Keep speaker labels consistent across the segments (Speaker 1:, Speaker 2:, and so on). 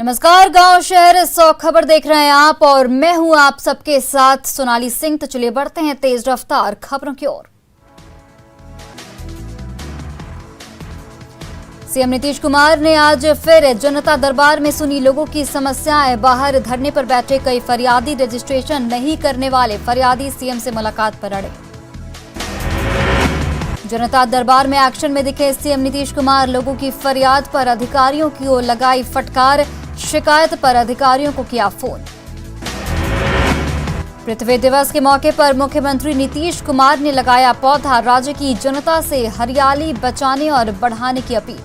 Speaker 1: नमस्कार, गांव शहर 100 खबर देख रहे हैं आप और मैं हूं आप सबके साथ सोनाली सिंह। तो चलिए बढ़ते हैं तेज रफ्तार खबरों की ओर। सीएम नीतीश कुमार ने आज फिर जनता दरबार में सुनी लोगों की समस्याएं। बाहर धरने पर बैठे कई फरियादी रजिस्ट्रेशन नहीं करने वाले फरियादी सीएम से मुलाकात पर अड़े। जनता दरबार में एक्शन में दिखे सीएम नीतीश कुमार। लोगों की फरियाद पर अधिकारियों की ओर लगाई फटकार। शिकायत पर अधिकारियों को किया फोन। पृथ्वी दिवस के मौके पर मुख्यमंत्री नीतीश कुमार ने लगाया पौधा। राज्य की जनता से हरियाली बचाने और बढ़ाने की अपील।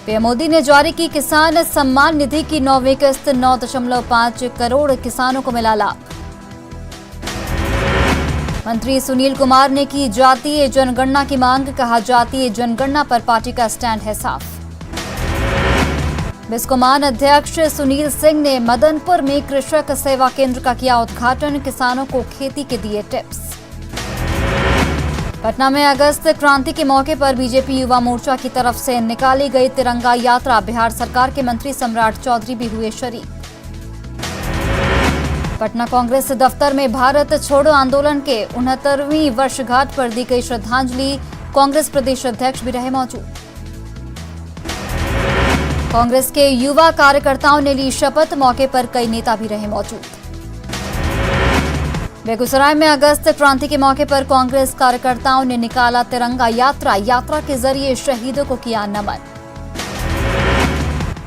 Speaker 1: पीएम मोदी ने जारी की किसान सम्मान निधि की 9वीं किस्त। 9.5 करोड़ किसानों को मिला लाभ। मंत्री सुनील कुमार ने की जातीय जनगणना की मांग। कहा, जातीय जनगणना पर पार्टी का स्टैंड है साफ। बिस्कोमान अध्यक्ष सुनील सिंह ने मदनपुर में कृषक सेवा केंद्र का किया उद्घाटन। किसानों को खेती के दिए टिप्स। पटना में अगस्त क्रांति के मौके पर बीजेपी युवा मोर्चा की तरफ से निकाली गई तिरंगा यात्रा। बिहार सरकार के मंत्री सम्राट चौधरी भी हुए शरीक। पटना कांग्रेस दफ्तर में भारत छोड़ो आंदोलन के 69वीं वर्षगांठ पर दी गई श्रद्धांजलि। कांग्रेस प्रदेश अध्यक्ष भी रहे मौजूद। कांग्रेस के युवा कार्यकर्ताओं ने ली शपथ। मौके पर कई नेता भी रहे मौजूद। बेगूसराय में अगस्त क्रांति के मौके पर कांग्रेस कार्यकर्ताओं ने निकाला तिरंगा यात्रा। यात्रा के जरिए शहीदों को किया नमन।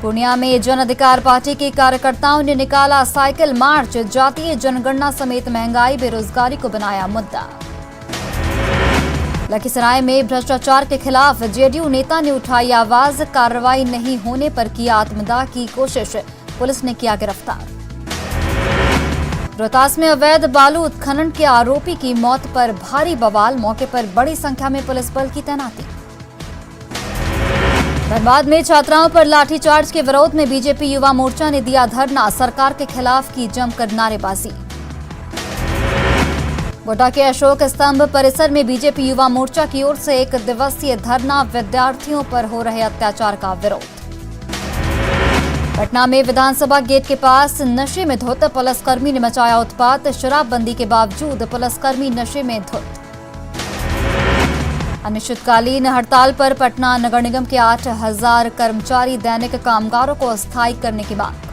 Speaker 1: पूर्णिया में जन अधिकार पार्टी के कार्यकर्ताओं ने निकाला साइकिल मार्च। जातीय जनगणना समेत महंगाई बेरोजगारी को बनाया मुद्दा। लखीसराय में भ्रष्टाचार के खिलाफ जेडीयू नेता ने उठाई आवाज। कार्रवाई नहीं होने पर किया आत्मदाह की कोशिश। पुलिस ने किया गिरफ्तार। रोहतास में अवैध बालू उत्खनन के आरोपी की मौत पर भारी बवाल। मौके पर बड़ी संख्या में पुलिस बल की तैनाती। धनबाद में छात्राओं पर लाठीचार्ज के विरोध में बीजेपी युवा मोर्चा ने दिया धरना। सरकार के खिलाफ की जमकर नारेबाजी। गोड्डा के अशोक स्तंभ परिसर में बीजेपी युवा मोर्चा की ओर से 1 दिवसीय धरना। विद्यार्थियों पर हो रहे अत्याचार का विरोध। पटना में विधानसभा गेट के पास नशे में धुत पुलिसकर्मी ने मचाया उत्पात। शराबबंदी के बावजूद पुलिसकर्मी नशे में धुत। अनिश्चितकालीन हड़ताल पर पटना नगर निगम के 8,000 कर्मचारी। दैनिक कामगारों को अस्थायी करने की मांग।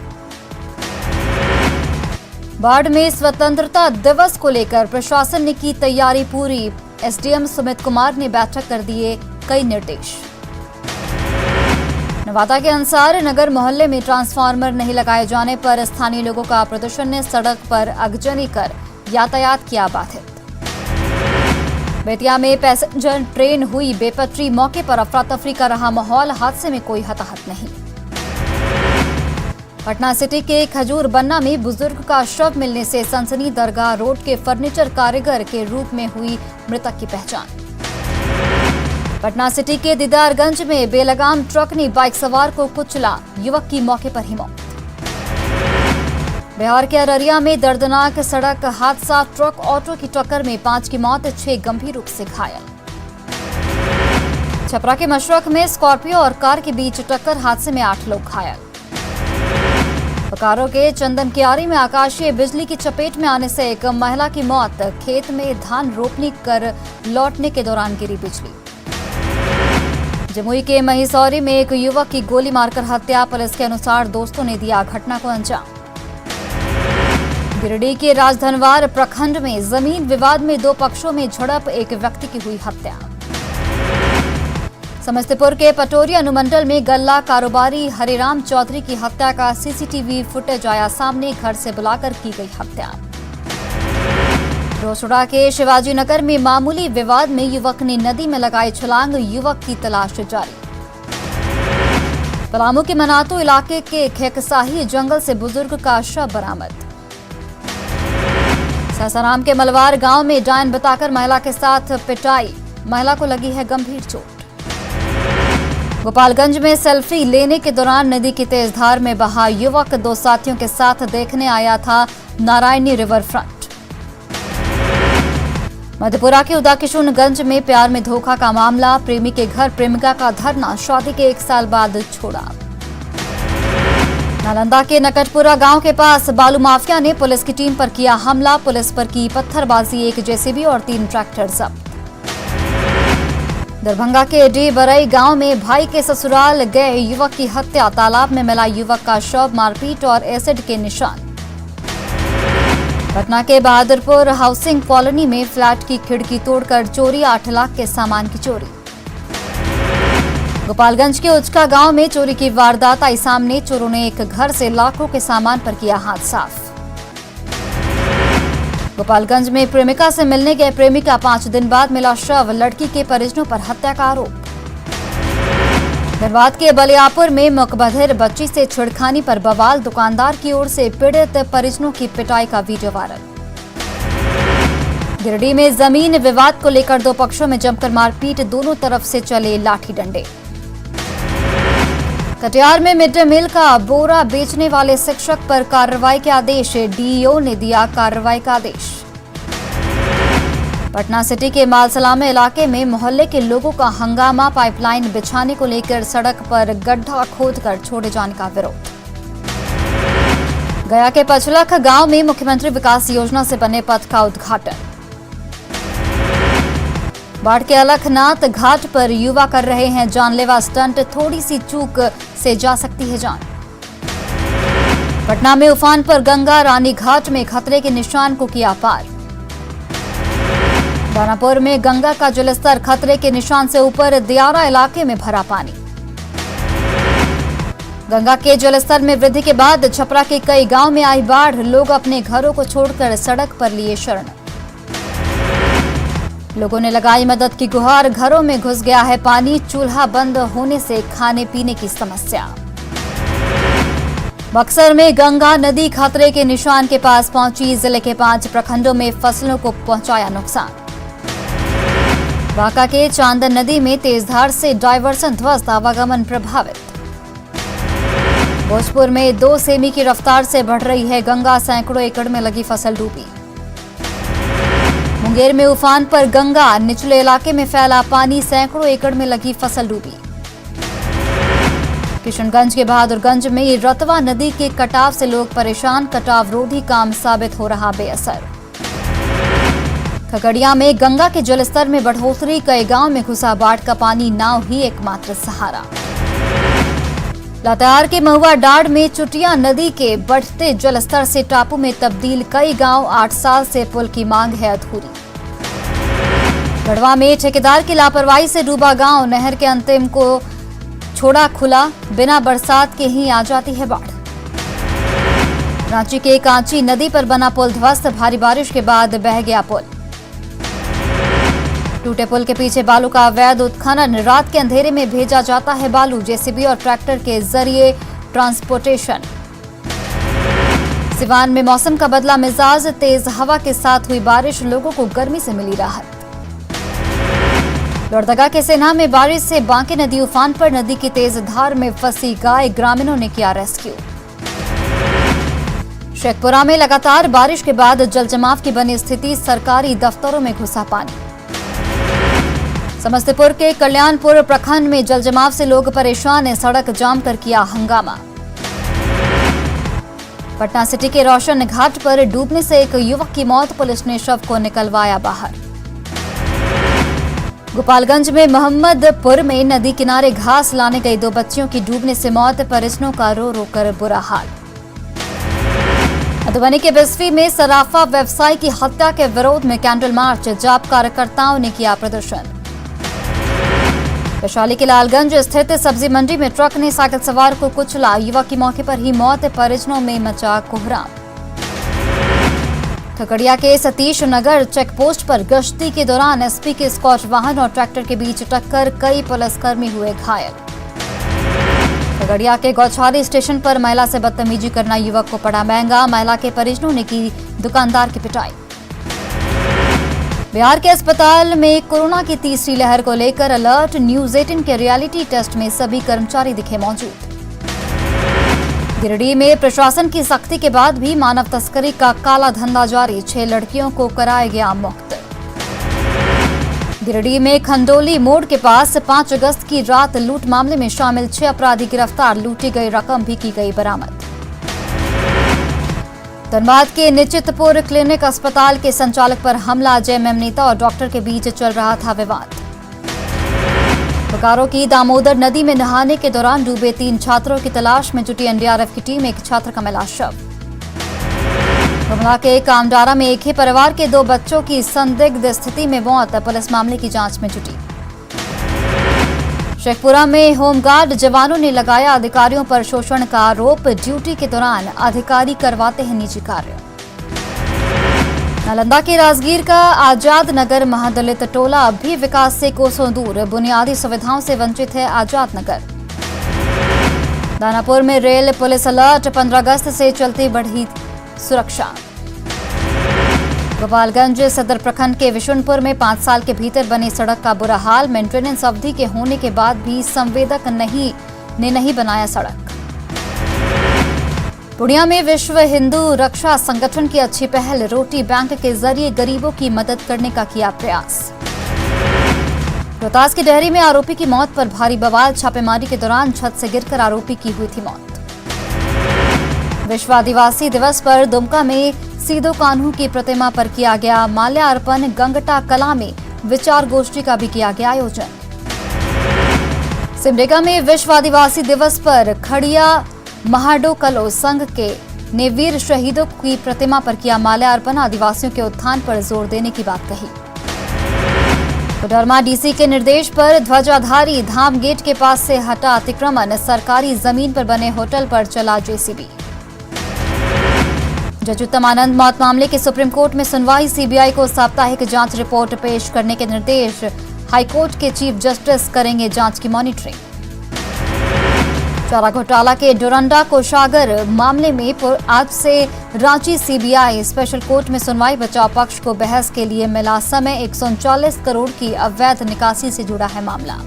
Speaker 1: बाढ़ में स्वतंत्रता दिवस को लेकर प्रशासन ने की तैयारी पूरी। एसडीएम सुमित कुमार ने बैठक कर दिए कई निर्देश। नवादा के अंसार नगर मोहल्ले में ट्रांसफार्मर नहीं लगाए जाने पर स्थानीय लोगों का प्रदर्शन ने सड़क पर आगजनी कर यातायात किया बाधित। बेतिया में पैसेंजर ट्रेन हुई बेपटरी। मौके पर अफरा तफरी का रहा माहौल। हादसे में कोई हताहत नहीं। पटना सिटी के खजूर बन्ना में बुजुर्ग का शव मिलने से सनसनी। दरगाह रोड के फर्नीचर कारीगर के रूप में हुई मृतक की पहचान। पटना सिटी के दीदारगंज में बेलगाम ट्रक ने बाइक सवार को कुचला। युवक की मौके पर ही मौत। बिहार के अररिया में दर्दनाक सड़क हादसा। ट्रक ऑटो की टक्कर में 5 की मौत, 6 गंभीर रूप से घायल। छपरा के मशरक में स्कॉर्पियो और कार के बीच टक्कर। हादसे में 8 लोग घायल। बोकारो के चंदन कियारी में आकाशीय बिजली की चपेट में आने से एक महिला की मौत। खेत में धान रोपनी कर लौटने के दौरान गिरी बिजली। जमुई के महिसौरी में एक युवक की गोली मारकर हत्या। पुलिस के अनुसार दोस्तों ने दिया घटना को अंजाम। गिरिडीह के राजधनवार प्रखंड में जमीन विवाद में 2 पक्षों में झड़प। एक व्यक्ति की हुई हत्या। समस्तीपुर के पटोरी अनुमंडल में गल्ला कारोबारी हरिराम चौधरी की हत्या का सीसीटीवी फुटेज आया सामने। घर से बुलाकर की गई हत्या। रोसड़ा के शिवाजी नगर में मामूली विवाद में युवक ने नदी में लगाई छलांग। युवक की तलाश जारी। पलामू के मनातू इलाके के खेकसाही जंगल से बुजुर्ग का शव बरामद। सासाराम के मलवार गांव में डायन बताकर महिला के साथ पिटाई। महिला को लगी है गंभीर चोट। गोपालगंज में सेल्फी लेने के दौरान नदी की तेज धार में बहा युवक। 2 साथियों के साथ देखने आया था नारायणी रिवर फ्रंट। मधेपुरा के उदाकिशुनगंज में प्यार में धोखा का मामला। प्रेमी के घर प्रेमिका का धरना। शादी के 1 साल बाद छोड़ा। नालंदा के नकटपुरा गांव के पास बालू माफिया ने पुलिस की टीम पर किया हमला। पुलिस पर की पत्थरबाजी, एक जेसीबी और 3 ट्रैक्टर जब्त। दरभंगा के डी बरई गांव में भाई के ससुराल गए युवक की हत्या। तालाब में मिला युवक का शव, मारपीट और एसिड के निशान। पटना के बहादुरपुर हाउसिंग कॉलोनी में फ्लैट की खिड़की तोड़कर चोरी, 8 लाख के सामान की चोरी। गोपालगंज के उचका गांव में चोरी की वारदात आई सामने। चोरों ने एक घर से लाखों के सामान पर किया हाथ साफ। गोपालगंज में प्रेमिका से मिलने गए प्रेमिका, 5 दिन बाद मिला शव। लड़की के परिजनों पर हत्या का आरोप। धनबाद के बलियापुर में मुकबधिर बच्ची से छेड़खानी पर बवाल। दुकानदार की ओर से पीड़ित परिजनों की पिटाई का वीडियो वायरल। गिरिडीह में जमीन विवाद को लेकर 2 पक्षों में जमकर मारपीट, दोनों तरफ से चले लाठी डंडे। कटिहार में मिड डे मील का बोरा बेचने वाले शिक्षक पर कार्रवाई के आदेश। डीईओ ने दिया कार्रवाई का आदेश। पटना सिटी के मालसलामे इलाके में मोहल्ले के लोगों का हंगामा। पाइपलाइन बिछाने को लेकर सड़क पर गड्ढा खोदकर छोड़े जाने का विरोध। गया के पचलख गांव में मुख्यमंत्री विकास योजना से बने पथ का उद्घाटन। बाढ़ के अलखनाथ घाट पर युवा कर रहे हैं जानलेवा स्टंट, थोड़ी सी चूक से जा सकती है जान। पटना में उफान पर गंगा, रानी घाट में खतरे के निशान को किया पार। दानापुर में गंगा का जलस्तर खतरे के निशान से ऊपर, दियारा इलाके में भरा पानी। गंगा के जलस्तर में वृद्धि के बाद छपरा के कई गांव में आई बाढ़। लोग अपने घरों को छोड़कर सड़क पर लिए शरण। लोगों ने लगाई मदद की गुहार। घरों में घुस गया है पानी। चूल्हा बंद होने से खाने पीने की समस्या। बक्सर में गंगा नदी खतरे के निशान के पास पहुंची। जिले के 5 प्रखंडों में फसलों को पहुंचाया नुकसान। बांका के चांदन नदी में तेज धार से डायवर्सन ध्वस्त, आवागमन प्रभावित। भोजपुर में 2 सेमी की रफ्तार से बढ़ रही है गंगा, सैकड़ों एकड़ में लगी फसल डूबी। मुंगेर में उफान पर गंगा, निचले इलाके में फैला पानी, सैकड़ों एकड़ में लगी फसल डूबी। किशनगंज के बहादुरगंज में रतवा नदी के कटाव से लोग परेशान, कटाव रोधी काम साबित हो रहा बेअसर। खगड़िया में गंगा के जलस्तर में बढ़ोतरी, कई गांव में घुसा बाढ़ का पानी, नाव ही एकमात्र सहारा। लातेहार के महुआ डाड़ में चुटिया नदी के बढ़ते जलस्तर से टापू में तब्दील, कई गांव 8 साल से पुल की मांग है अधूरी। गढ़वा में ठेकेदार की लापरवाही से डूबा गांव, नहर के अंतिम को छोड़ा खुला, बिना बरसात के ही आ जाती है बाढ़। रांची के कांची नदी पर बना पुल ध्वस्त, भारी बारिश के बाद बह गया पुल। टूटे पुल के पीछे बालू का अवैध उत्खनन, रात के अंधेरे में भेजा जाता है बालू, जेसीबी और ट्रैक्टर के जरिए ट्रांसपोर्टेशन। सिवान में मौसम का बदला मिजाज, तेज हवा के साथ हुई बारिश, लोगों को गर्मी से मिली राहत। लोहरदगा के सेना में बारिश से बांके नदी उफान पर, नदी की तेज धार में फंसी गाय, ग्रामीणों ने किया रेस्क्यू। शेखपुरा में लगातार बारिश के बाद जलजमाव की बनी स्थिति, सरकारी दफ्तरों में घुसा पानी। समस्तीपुर के कल्याणपुर प्रखंड में जलजमाव से लोग परेशान हैं, सड़क जाम कर किया हंगामा। पटना सिटी के रोशन घाट पर डूबने से एक युवक की मौत, पुलिस ने शव को निकलवाया बाहर। गोपालगंज में मोहम्मदपुर में नदी किनारे घास लाने गई 2 बच्चियों की डूबने से मौत, परिजनों का रो रो कर बुरा हाल। मधुबनी के बिस्फी में सराफा व्यवसायी की हत्या के विरोध में कैंडल मार्च, जाप कार्यकर्ताओं ने किया प्रदर्शन। वैशाली के लालगंज स्थित सब्जी मंडी में ट्रक ने साइकिल सवार को कुचला, युवक की मौके पर ही मौत, परिजनों में मचा कोहराम। खगड़िया के सतीश नगर चेकपोस्ट पर गश्ती के दौरान एसपी के स्कॉच वाहन और ट्रैक्टर के बीच टक्कर, कई पुलिसकर्मी हुए घायल। खगड़िया के गौछारी स्टेशन पर महिला से बदतमीजी करना युवक को पड़ा महंगा, महिला के परिजनों ने की दुकानदार की पिटाई। बिहार के अस्पताल में कोरोना की तीसरी लहर को लेकर अलर्ट, न्यूज 18 के रियलिटी टेस्ट में सभी कर्मचारी दिखे मौजूद। गिरिडीह में प्रशासन की सख्ती के बाद भी मानव तस्करी का काला धंधा जारी, 6 लड़कियों को कराया गया मुक्त। गिरिडीह में खंडोली मोड़ के पास 5 अगस्त की रात लूट मामले में शामिल 6 अपराधी गिरफ्तार, लूटी गई रकम भी की गई बरामद। धनबाद के निश्चितपुर क्लिनिक अस्पताल के संचालक पर हमला, जेएमएम नेता और डॉक्टर के बीच चल रहा था विवाद। बोकारो की दामोदर नदी में नहाने के दौरान डूबे 3 छात्रों की तलाश में जुटी एनडीआरएफ की टीम, एक छात्र का मिला शव। गुमला के कामडारा में एक ही परिवार के 2 बच्चों की संदिग्ध स्थिति में मौत, पुलिस मामले की जांच में जुटी। शेखपुरा में होमगार्ड जवानों ने लगाया अधिकारियों पर शोषण का आरोप, ड्यूटी के दौरान अधिकारी करवाते हैं निजी कार्य। नालंदा के राजगीर का आजाद नगर महादलित टोला अब भी विकास से कोसों दूर, बुनियादी सुविधाओं से वंचित है आजाद नगर। दानापुर में रेल पुलिस अलर्ट, 15 अगस्त से चलती बढ़ी सुरक्षा। गोपालगंज सदर प्रखंड के विशुनपुर में 5 साल के भीतर बनी सड़क का बुरा हाल, मेंटेनेंस अवधि के होने के बाद भी संवेदक नहीं बनाया सड़क। पूर्णिया में विश्व हिंदू रक्षा संगठन की अच्छी पहल, रोटी बैंक के जरिए गरीबों की मदद करने का किया प्रयास। रोहतास की डेहरी में आरोपी की मौत पर भारी बवाल, छापेमारी के दौरान छत से गिरकर आरोपी की हुई थी मौत। विश्व आदिवासी दिवस पर दुमका में सीधो कान्हू की प्रतिमा पर किया गया माल्यार्पण, गंगटा कला में विचार गोष्ठी का भी किया गया आयोजन। सिमडेगा में विश्व आदिवासी दिवस पर खड़िया महाडो कलो संघ के ने वीर शहीदों की प्रतिमा पर किया माल्यार्पण, आदिवासियों के उत्थान पर जोर देने की बात कही। कोडरमा डीसी के निर्देश पर ध्वजाधारी धाम गेट के पास से हटा अतिक्रमण, सरकारी जमीन पर बने होटल पर चला जेसीबी। जज उत्तम आनंद मौत मामले की सुप्रीम कोर्ट में सुनवाई, सीबीआई को साप्ताहिक जांच रिपोर्ट पेश करने के निर्देश, हाईकोर्ट के चीफ जस्टिस करेंगे जांच की मॉनिटरिंग। चारा घोटाला के डोरंडा कोषागार मामले में आज से रांची सीबीआई स्पेशल कोर्ट में सुनवाई, बचाव पक्ष को बहस के लिए मिला समय, 139 करोड़ की अवैध निकासी से जुड़ा है मामला।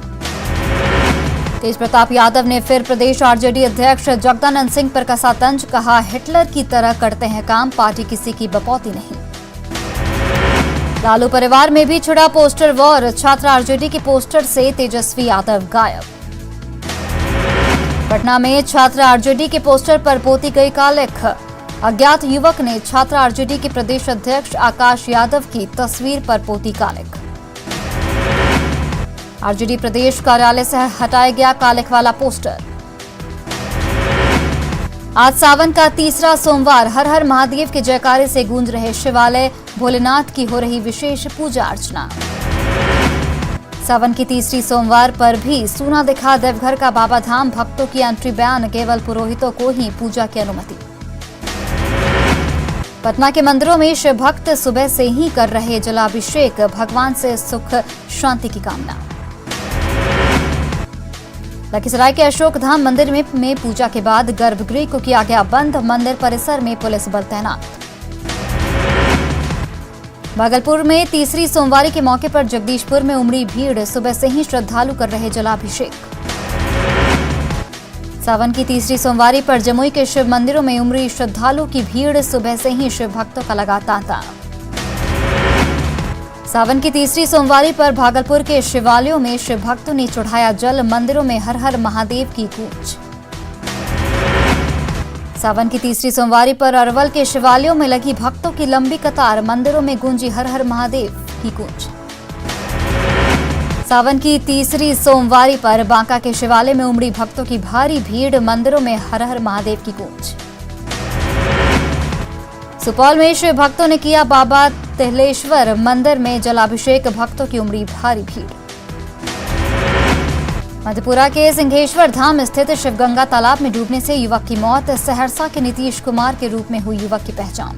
Speaker 1: तेज प्रताप यादव ने फिर प्रदेश आरजेडी अध्यक्ष जगदानंद सिंह पर कसा तंज, कहा हिटलर की तरह करते हैं काम, पार्टी किसी की बपौती नहीं। लालू परिवार में भी छिड़ा पोस्टर वॉर, छात्र आरजेडी के पोस्टर से तेजस्वी यादव गायब। पटना में छात्र आरजेडी के पोस्टर पर पोती गई कालिख, अज्ञात युवक ने छात्र आरजेडी के प्रदेश अध्यक्ष आकाश यादव की तस्वीर पर पोती कालिख। आरजेडी प्रदेश कार्यालय से हटाया गया कालिख वाला पोस्टर। आज सावन का तीसरा सोमवार, हर हर महादेव के जयकारे से गूंज रहे शिवालय, भोलेनाथ की हो रही विशेष पूजा अर्चना। सावन की तीसरी सोमवार पर भी सूना दिखा देवघर का बाबा धाम, भक्तों की एंट्री बैन, केवल पुरोहितों को ही पूजा की अनुमति। पटना के मंदिरों में शिव भक्त सुबह से ही कर रहे जलाभिषेक, भगवान से सुख शांति की कामना। लखीसराय के अशोक धाम मंदिर में पूजा के बाद गर्भगृह को किया गया बंद, मंदिर परिसर में पुलिस बल तैनात। भागलपुर में तीसरी सोमवारी के मौके पर जगदीशपुर में उमड़ी भीड़, सुबह से ही श्रद्धालु कर रहे जलाभिषेक। सावन की तीसरी सोमवारी पर जमुई के शिव मंदिरों में उमड़ी श्रद्धालु की भीड़, सुबह से ही शिव भक्तों का लगा तांता। सावन की तीसरी सोमवारी पर भागलपुर के शिवालयों में शिव भक्तों ने चढ़ाया जल, मंदिरों में हर हर महादेव की गूंज। सावन की तीसरी सोमवारी पर अरवल के शिवालयों में लगी भक्तों की लंबी कतार, मंदिरों में गूंजी हर हर महादेव की गूंज। सावन की तीसरी सोमवारी पर बांका के शिवालय में उमड़ी भक्तों की भारी भीड़, मंदिरों में हर हर महादेव की गूंज। सुपौल में शिव भक्तों ने किया बाबा तिलेश्वर मंदिर में जलाभिषेक, भक्तों की उमड़ी भारी भीड़। मधेपुरा के सिंहेश्वर धाम स्थित शिवगंगा तालाब में डूबने से युवक की मौत, सहरसा के नीतीश कुमार के रूप में हुई युवक की पहचान।